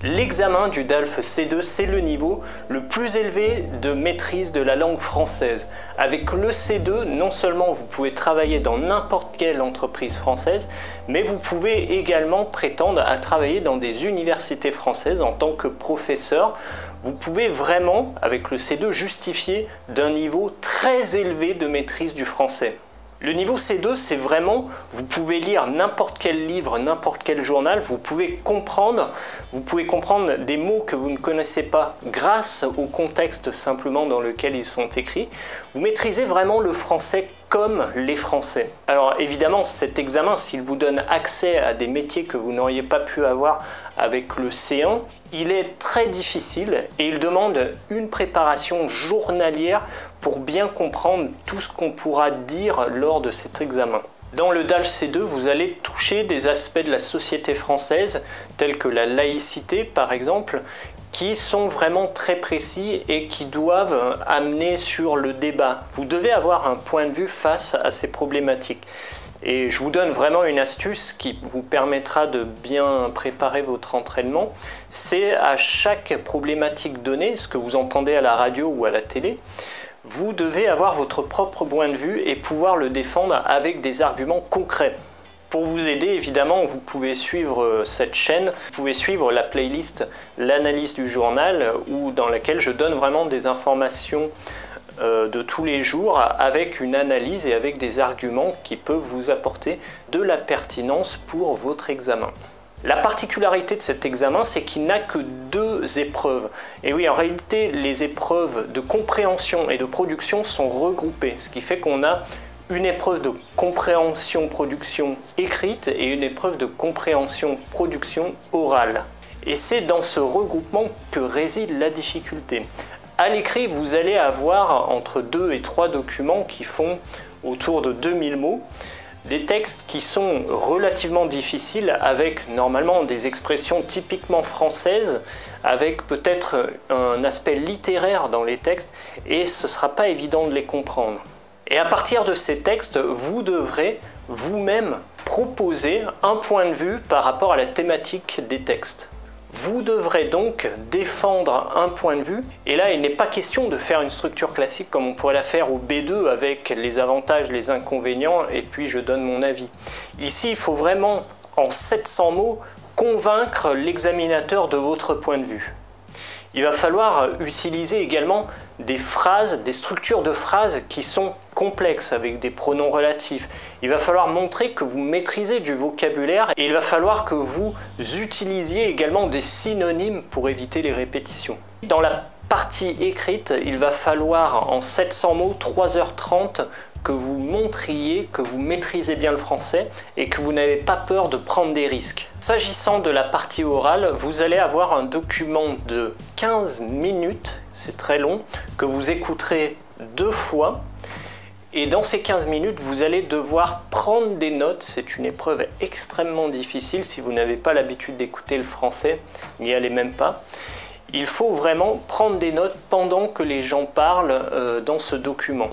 L'examen du DALF C2, c'est le niveau le plus élevé de maîtrise de la langue française. Avec le C2, non seulement vous pouvez travailler dans n'importe quelle entreprise française, mais vous pouvez également prétendre à travailler dans des universités françaises en tant que professeur. Vous pouvez vraiment, avec le C2, justifier d'un niveau très élevé de maîtrise du français. Le niveau C2, c'est vraiment, vous pouvez lire n'importe quel livre, n'importe quel journal, vous pouvez comprendre des mots que vous ne connaissez pas grâce au contexte simplement dans lequel ils sont écrits. Vous maîtrisez vraiment le français comme les Français. Alors évidemment, cet examen, s'il vous donne accès à des métiers que vous n'auriez pas pu avoir avec le C1, il est très difficile et il demande une préparation journalière pour bien comprendre tout ce qu'on pourra dire lors de cet examen. Dans le DALF C2, vous allez toucher des aspects de la société française, tels que la laïcité par exemple, qui sont vraiment très précis et qui doivent amener sur le débat. Vous devez avoir un point de vue face à ces problématiques. Et je vous donne vraiment une astuce qui vous permettra de bien préparer votre entraînement. C'est à chaque problématique donnée, ce que vous entendez à la radio ou à la télé, vous devez avoir votre propre point de vue et pouvoir le défendre avec des arguments concrets. Pour vous aider, évidemment, vous pouvez suivre cette chaîne, vous pouvez suivre la playlist L'analyse du journal, dans laquelle je donne vraiment des informations de tous les jours avec une analyse et avec des arguments qui peuvent vous apporter de la pertinence pour votre examen. La particularité de cet examen, c'est qu'il n'a que 2 épreuves. Et oui, en réalité, les épreuves de compréhension et de production sont regroupées, ce qui fait qu'on a une épreuve de compréhension-production écrite et une épreuve de compréhension-production orale. Et c'est dans ce regroupement que réside la difficulté. À l'écrit, vous allez avoir entre 2 et 3 documents qui font autour de 2000 mots, des textes qui sont relativement difficiles avec normalement des expressions typiquement françaises, avec peut-être un aspect littéraire dans les textes et ce ne sera pas évident de les comprendre. Et à partir de ces textes, vous devrez vous-même proposer un point de vue par rapport à la thématique des textes. Vous devrez donc défendre un point de vue, et là il n'est pas question de faire une structure classique comme on pourrait la faire au B2 avec les avantages, les inconvénients, et puis je donne mon avis. Ici il faut vraiment, en 700 mots, convaincre l'examinateur de votre point de vue. Il va falloir utiliser également des phrases, des structures de phrases qui sont complexes avec des pronoms relatifs. Il va falloir montrer que vous maîtrisez du vocabulaire et il va falloir que vous utilisiez également des synonymes pour éviter les répétitions. Dans la partie écrite, il va falloir en 700 mots, 3h30, que vous montriez que vous maîtrisez bien le français et que vous n'avez pas peur de prendre des risques. S'agissant de la partie orale, vous allez avoir un document de 15 minutes, c'est très long, que vous écouterez 2 fois. Et dans ces 15 minutes, vous allez devoir prendre des notes. C'est une épreuve extrêmement difficile. Si vous n'avez pas l'habitude d'écouter le français, n'y allez même pas. Il faut vraiment prendre des notes pendant que les gens parlent dans ce document.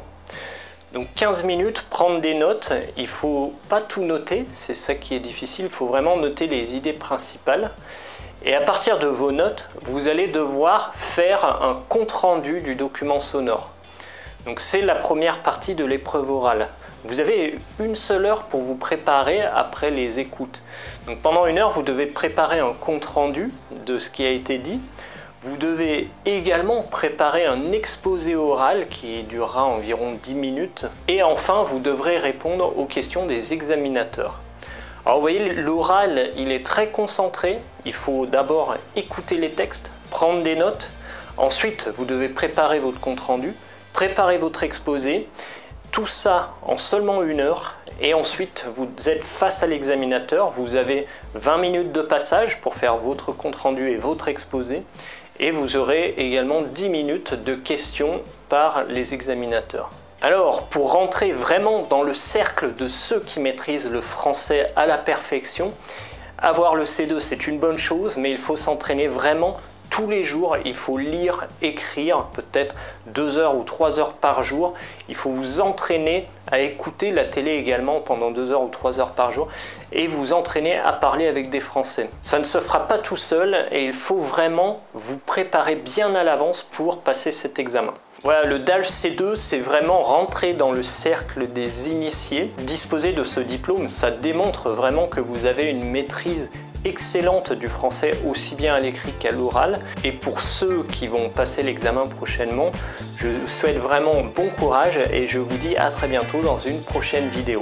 Donc 15 minutes, prendre des notes, il ne faut pas tout noter, c'est ça qui est difficile, il faut vraiment noter les idées principales. Et à partir de vos notes, vous allez devoir faire un compte-rendu du document sonore. Donc c'est la première partie de l'épreuve orale. Vous avez une seule heure pour vous préparer après les écoutes. Donc pendant 1 heure, vous devez préparer un compte-rendu de ce qui a été dit. Vous devez également préparer un exposé oral qui durera environ 10 minutes. Et enfin, vous devrez répondre aux questions des examinateurs. Alors vous voyez, l'oral, il est très concentré. Il faut d'abord écouter les textes, prendre des notes. Ensuite, vous devez préparer votre compte-rendu, préparer votre exposé. Tout ça en seulement 1 heure. Et ensuite, vous êtes face à l'examinateur. Vous avez 20 minutes de passage pour faire votre compte-rendu et votre exposé. Et vous aurez également 10 minutes de questions par les examinateurs. Alors, pour rentrer vraiment dans le cercle de ceux qui maîtrisent le français à la perfection, avoir le C2 c'est une bonne chose, mais il faut s'entraîner vraiment tous les jours, il faut lire, écrire, peut-être 2 heures ou 3 heures par jour. Il faut vous entraîner à écouter la télé également pendant 2 heures ou 3 heures par jour et vous entraîner à parler avec des Français. Ça ne se fera pas tout seul et il faut vraiment vous préparer bien à l'avance pour passer cet examen. Voilà, le DALF C2, c'est vraiment rentrer dans le cercle des initiés. Disposer de ce diplôme, ça démontre vraiment que vous avez une maîtrise excellente du français aussi bien à l'écrit qu'à l'oral. Et pour ceux qui vont passer l'examen prochainement, je vous souhaite vraiment bon courage et je vous dis à très bientôt dans une prochaine vidéo.